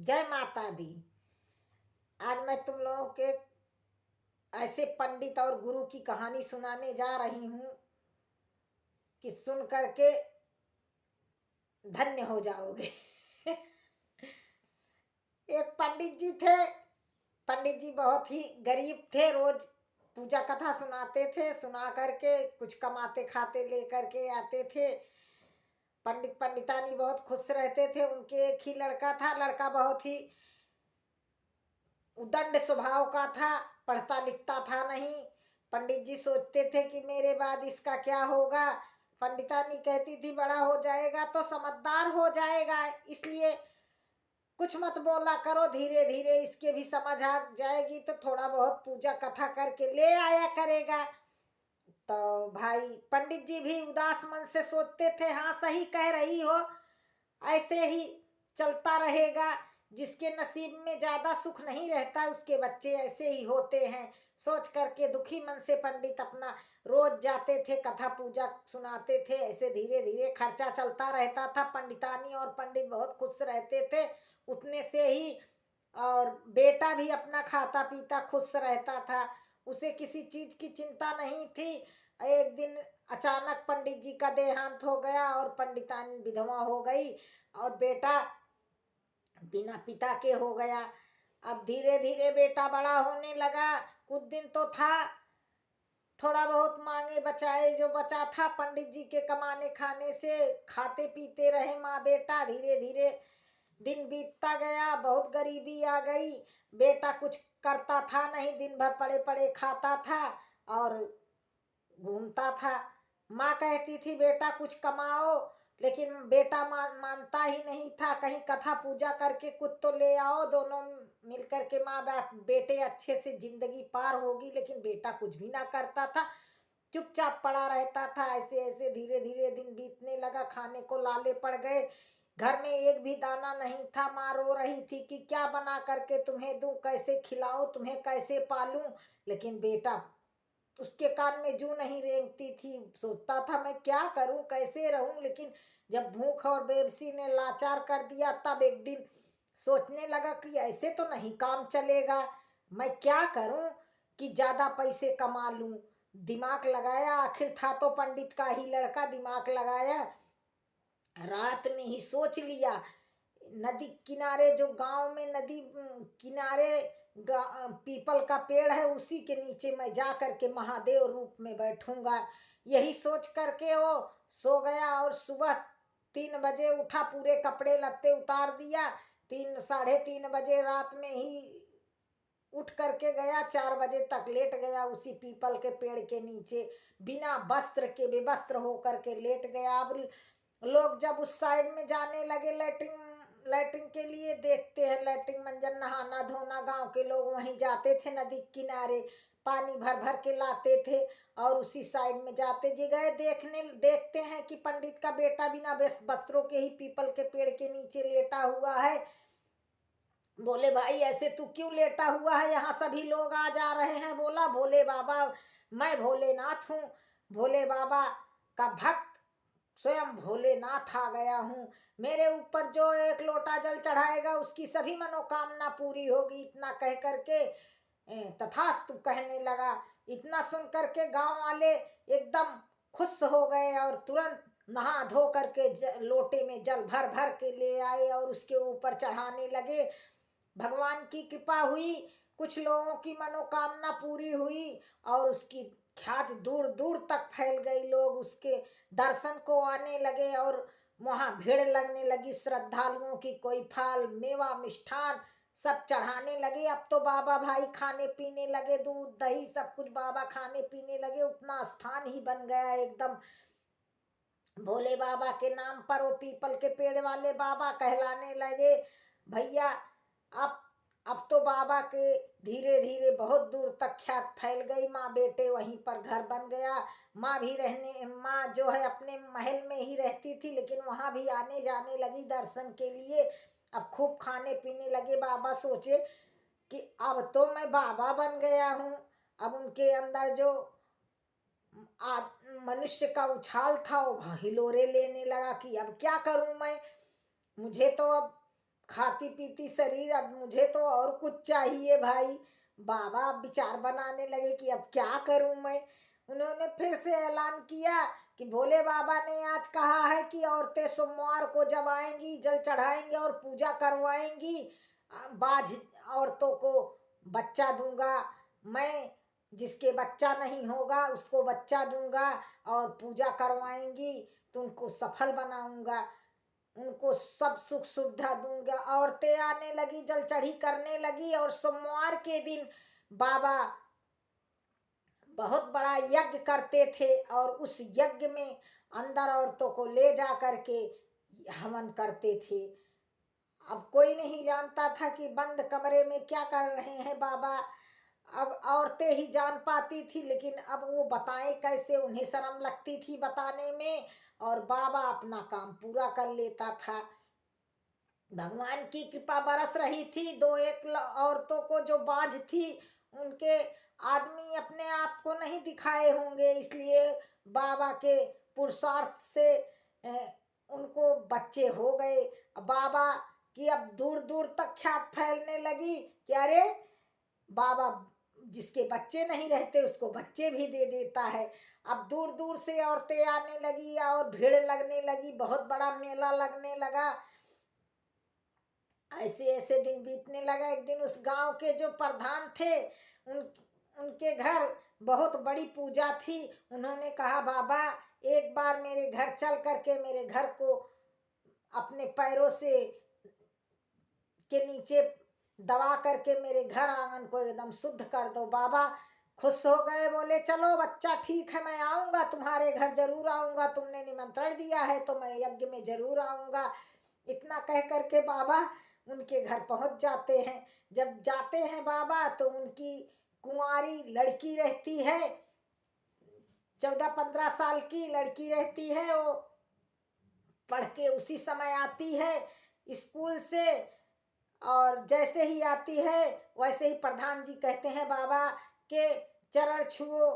जय माता दी। आज मैं तुम लोगों के ऐसे पंडित और गुरु की कहानी सुनाने जा रही हूँ कि सुन करके धन्य हो जाओगे। एक पंडित जी थे। पंडित जी बहुत ही गरीब थे। रोज पूजा कथा सुनाते थे, सुना करके कुछ कमाते खाते लेकर के आते थे। पंडित पंडितानी बहुत खुश रहते थे। उनके एक ही लड़का था। लड़का बहुत ही उदंड स्वभाव का था, पढ़ता लिखता था नहीं। पंडित जी सोचते थे कि मेरे बाद इसका क्या होगा। पंडितानी कहती थी बड़ा हो जाएगा तो समझदार हो जाएगा, इसलिए कुछ मत बोला करो, धीरे धीरे इसके भी समझ आ जाएगी तो थोड़ा बहुत पूजा कथा करके ले आया करेगा। तो भाई पंडित जी भी उदास मन से सोचते थे, हाँ सही कह रही हो, ऐसे ही चलता रहेगा। जिसके नसीब में ज्यादा सुख नहीं रहता उसके बच्चे ऐसे ही होते हैं। सोच करके दुखी मन से पंडित अपना रोज जाते थे, कथा पूजा सुनाते थे। ऐसे धीरे धीरे खर्चा चलता रहता था। पंडितानी और पंडित बहुत खुश रहते थे उतने से ही। और बेटा भी अपना खाता पीता खुश रहता था, उसे किसी चीज की चिंता नहीं थी। एक दिन अचानक पंडित जी का देहांत हो गया और पंडितानी विधवा हो गई और बेटा बिना पिता के हो गया। अब धीरे धीरे बेटा बड़ा होने लगा। कुछ दिन तो था, थोड़ा बहुत मांगे बचाए, जो बचा था पंडित जी के कमाने खाने से खाते पीते रहे माँ बेटा। धीरे धीरे दिन बीतता गया, बहुत गरीबी आ गई। बेटा कुछ करता था नहीं, दिन भर पड़े पड़े खाता था और घूमता था। माँ कहती थी बेटा कुछ कमाओ, लेकिन बेटा मानता ही नहीं था। कहीं कथा पूजा करके कुछ तो ले आओ, दोनों मिलकर के माँ बेटे अच्छे से जिंदगी पार होगी। लेकिन बेटा कुछ भी ना करता था, चुपचाप पड़ा रहता था। ऐसे ऐसे धीरे धीरे दिन बीतने लगा, खाने को लाले पड़ गए। घर में एक भी दाना नहीं था। माँ रो रही थी कि क्या बना करके तुम्हें दूं, कैसे खिलाऊं, तुम्हें कैसे पालूं। लेकिन बेटा उसके कान में जू नहीं रेंगती थी। सोचता था मैं क्या करूं, कैसे रहूं। लेकिन जब भूख और बेबसी ने लाचार कर दिया, तब एक दिन सोचने लगा कि ऐसे तो नहीं काम चलेगा। मैं क्या करूं कि ज्यादा पैसे कमा लूं। दिमाग लगाया, आखिर था तो पंडित का ही लड़का, दिमाग लगाया। रात में ही सोच लिया, नदी किनारे, जो गांव में नदी किनारे पीपल का पेड़ है, उसी के नीचे मैं जा करके महादेव रूप में बैठूंगा। यही सोच करके वो सो गया और सुबह 3 बजे उठा, पूरे कपड़े लत्ते उतार दिया। 3 साढ़े 3 बजे रात में ही उठ करके गया। 4 बजे तक लेट गया उसी पीपल के पेड़ के नीचे, बिना वस्त्र के बेवस्त्र होकर के लेट गया। अब लोग जब उस साइड में जाने लगे लैट्रिन के लिए, देखते हैं लैट्रिन मंजन, नहाना धोना, गांव के लोग वहीं जाते थे, नदी किनारे पानी भर भर के लाते थे और उसी साइड में जाते जी गए। देखते हैं कि पंडित का बेटा बिना वस्त्रों के ही पीपल के पेड़ के नीचे लेटा हुआ है। बोले भाई ऐसे तू क्यों लेटा हुआ है, यहाँ सभी लोग आ जा रहे हैं। बोला भोले बाबा, मैं भोलेनाथ हूँ, भोले बाबा का भक्त, स्वयं भोलेनाथ आ गया हूँ। मेरे ऊपर जो एक लोटा जल चढ़ाएगा उसकी सभी मनोकामना पूरी होगी। इतना कह करके तथास्तु कहने लगा। इतना सुन करके गांव वाले एकदम खुश हो गए और तुरंत नहा धो करके लोटे में जल भर भर के ले आए और उसके ऊपर चढ़ाने लगे। भगवान की कृपा हुई, कुछ लोगों की मनोकामना पूरी हुई और उसकी ख्याति दूर दूर तक फैल गई। लोग उसके दर्शन को आने लगे और वहाँ भीड़ लगने लगी श्रद्धालुओं की। कोई फल मेवा मिष्ठान सब चढ़ाने लगे। अब तो बाबा भाई खाने पीने लगे, दूध दही सब कुछ बाबा खाने पीने लगे। उतना स्थान ही बन गया एकदम भोले बाबा के नाम पर। वो पीपल के पेड़ वाले बाबा कहलाने लगे। भैया अब अब तो बाबा के धीरे धीरे बहुत दूर तक ख्यात फैल गई। माँ बेटे वहीं पर घर बन गया। माँ जो है अपने महल में ही रहती थी, लेकिन वहाँ भी आने जाने लगी दर्शन के लिए। अब खूब खाने पीने लगे। बाबा सोचे कि अब तो मैं बाबा बन गया हूँ। अब उनके अंदर जो मनुष्य का उछाल था वो हिलोरे लेने लगा कि अब क्या करूं मैं, मुझे तो अब खाती पीती शरीर, अब मुझे तो और कुछ चाहिए भाई। बाबा अब विचार बनाने लगे कि अब क्या करूं मैं। उन्होंने फिर से ऐलान किया कि भोले बाबा ने आज कहा है कि औरतें सोमवार को जब आएंगी जल चढ़ाएंगे और पूजा करवाएंगी, बाझ औरतों को बच्चा दूंगा मैं, जिसके बच्चा नहीं होगा उसको बच्चा दूंगा और पूजा करवाएंगी तो उनको सफल बनाऊंगा, उनको सब सुख सुविधा दूंगा। औरतें आने लगी, जल चढ़ी करने लगी और सोमवार के दिन बाबा बहुत बड़ा यज्ञ करते थे और उस यज्ञ में अंदर औरतों को ले जा करके हवन करते थे। अब कोई नहीं जानता था कि बंद कमरे में क्या कर रहे हैं बाबा। अब औरतें ही जान पाती थी, लेकिन अब वो बताएं कैसे, उन्हें शर्म लगती थी बताने में और बाबा अपना काम पूरा कर लेता था। भगवान की कृपा बरस रही थी। दो एक औरतों को जो बांझ थी उनके आदमी अपने आप को नहीं दिखाए होंगे, इसलिए बाबा के पुरुषार्थ से उनको बच्चे हो गए। बाबा की अब दूर दूर तक ख्यात फैलने लगी कि अरे बाबा जिसके बच्चे नहीं रहते उसको बच्चे भी दे देता है। अब दूर दूर से औरतें आने लगी और भीड़ लगने लगी, बहुत बड़ा मेला लगने लगा। ऐसे ऐसे दिन बीतने लगा। एक दिन उस गांव के जो प्रधान थे उनके घर बहुत बड़ी पूजा थी। उन्होंने कहा बाबा एक बार मेरे घर चल करके मेरे घर को अपने पैरों से के नीचे दबा करके मेरे घर आंगन को एकदम शुद्ध कर दो। बाबा खुश हो गए, बोले चलो बच्चा ठीक है, मैं आऊँगा तुम्हारे घर, जरूर आऊँगा, तुमने निमंत्रण दिया है तो मैं यज्ञ में जरूर आऊँगा। इतना कह करके बाबा उनके घर पहुँच जाते हैं। जब जाते हैं बाबा तो उनकी कुंवारी लड़की रहती है, 14-15 साल की लड़की रहती है। वो पढ़ के उसी समय आती है स्कूल से और जैसे ही आती है वैसे ही प्रधान जी कहते हैं बाबा के चरण छुओ,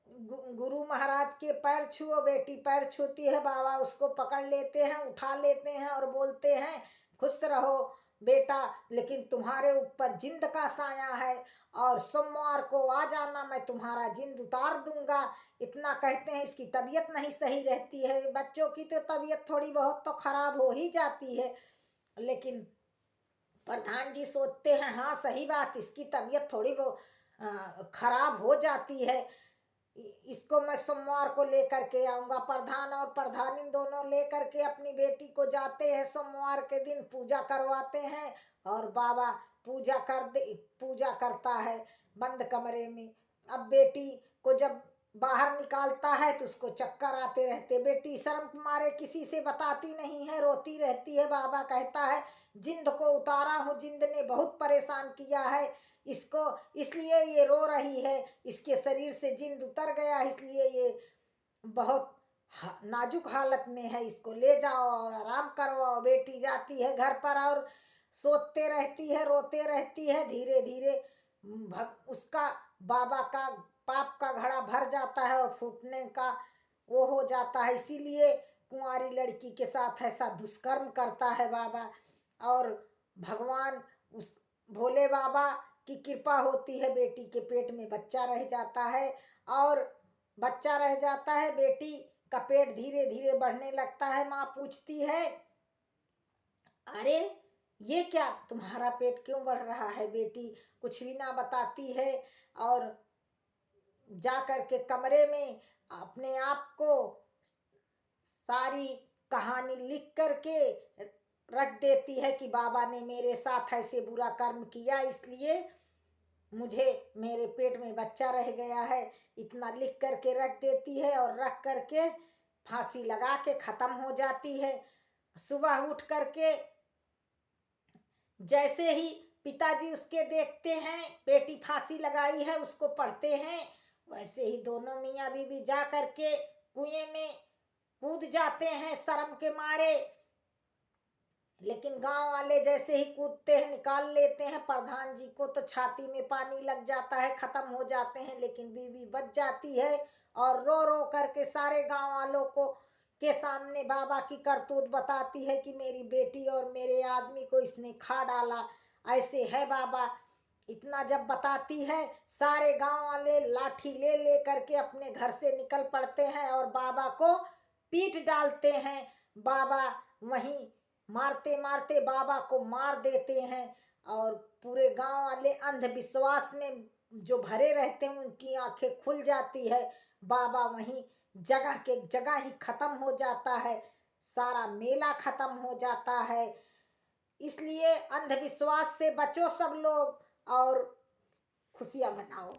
गुरु महाराज के पैर छुओ। बेटी पैर छूती है, बाबा उसको पकड़ लेते हैं, उठा लेते हैं और बोलते हैं खुश रहो बेटा, लेकिन तुम्हारे ऊपर जिंद का साया है और सोमवार को आ जाना, मैं तुम्हारा जिंद उतार दूंगा। इतना कहते हैं। इसकी तबीयत नहीं सही रहती है, बच्चों की तो तबीयत थोड़ी बहुत तो खराब हो ही जाती है, लेकिन प्रधान जी सोचते हैं हाँ सही बात, इसकी तबीयत थोड़ी बहुत खराब हो जाती है, इसको मैं सोमवार को लेकर के आऊँगा। प्रधान और प्रधानी दोनों लेकर के अपनी बेटी को जाते हैं। सोमवार के दिन पूजा करवाते हैं और बाबा पूजा करता है बंद कमरे में। अब बेटी को जब बाहर निकालता है तो उसको चक्कर आते रहते। बेटी शर्म के मारे किसी से बताती नहीं है, रोती रहती है। बाबा कहता है जिंद को उतारा हूँ, जिंद ने बहुत परेशान किया है इसको, इसलिए ये रो रही है, इसके शरीर से जिंद उतर गया, इसलिए ये बहुत नाजुक हालत में है, इसको ले जाओ और आराम करवाओ। बेटी जाती है घर पर और सोते रहती है, रोते रहती है। धीरे धीरे उसका बाबा का पाप का घड़ा भर जाता है और फूटने का वो हो जाता है। इसीलिए कुंवारी लड़की के साथ ऐसा दुष्कर्म करता है बाबा। और भगवान उस भोले बाबा की कृपा होती है, बेटी के पेट में बच्चा रह जाता है और बच्चा रह जाता है। बेटी का पेट धीरे धीरे बढ़ने लगता है। माँ पूछती है अरे ये क्या, तुम्हारा पेट क्यों बढ़ रहा है? बेटी कुछ भी ना बताती है और जा कर के कमरे में अपने आप को सारी कहानी लिख करके रख देती है कि बाबा ने मेरे साथ ऐसे बुरा कर्म किया, इसलिए मुझे मेरे पेट में बच्चा रह गया है। इतना लिख करके रख देती है और रख करके फांसी लगा के खत्म हो जाती है। सुबह उठ करके जैसे ही पिताजी उसके देखते हैं बेटी फांसी लगाई है, उसको पढ़ते हैं, वैसे ही दोनों मियाँ बीवी जा करके कुएं में कूद जाते हैं शर्म के मारे। लेकिन गांव वाले जैसे ही कूदते हैं निकाल लेते हैं। प्रधान जी को तो छाती में पानी लग जाता है, खत्म हो जाते हैं, लेकिन बीवी बच जाती है और रो रो करके सारे गांव वालों को के सामने बाबा की करतूत बताती है कि मेरी बेटी और मेरे आदमी को इसने खा डाला, ऐसे है बाबा। इतना जब बताती है, सारे गांव वाले लाठी ले ले करके अपने घर से निकल पड़ते हैं और बाबा को पीट डालते हैं। बाबा वहीं मारते मारते बाबा को मार देते हैं और पूरे गांव वाले अंधविश्वास में जो भरे रहते हैं उनकी आंखें खुल जाती है। बाबा वहीं जगह के जगह ही खत्म हो जाता है, सारा मेला खत्म हो जाता है। इसलिए अंधविश्वास से बचो सब लोग और खुशियां मनाओ।